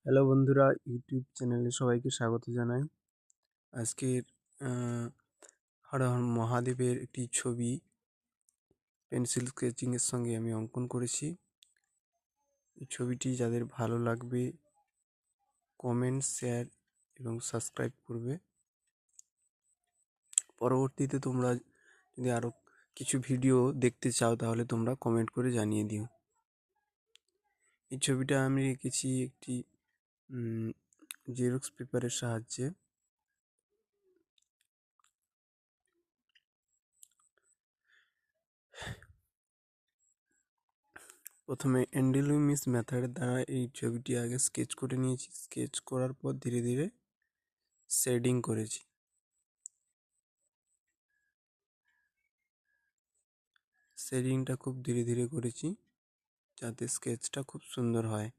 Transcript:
Hello বন্ধুরা, YouTube চ্যানেলে সবাইকে স্বাগত জানাই। আজকের হর হর মহাদেবের একটি ছবি পেন্সিল স্কেচিংয়ের সঙ্গে আমি অঙ্কন করেছি। এই ছবিটি যাদের ভালো লাগবে কমেন্ট, শেয়ার এবং সাবস্ক্রাইব করবে। পরবর্তীতে তোমরা যদি আরও কিছু ভিডিও দেখতে চাও তাহলে তোমরা কমেন্ট করে জানিয়ে দিও। এই ছবিটা আমি এঁকেছি একটি জেরক্স পেপারের সাহায্যে। প্রথমে এন্ডেলুমিস মেথডের দ্বারা এই ছবিটি আগে স্কেচ করে নিয়েছি। স্কেচ করার পর ধীরে ধীরে শেডিং করেছি। শেডিংটা খুব ধীরে ধীরে করেছি যাতে স্কেচটা খুব সুন্দর হয়।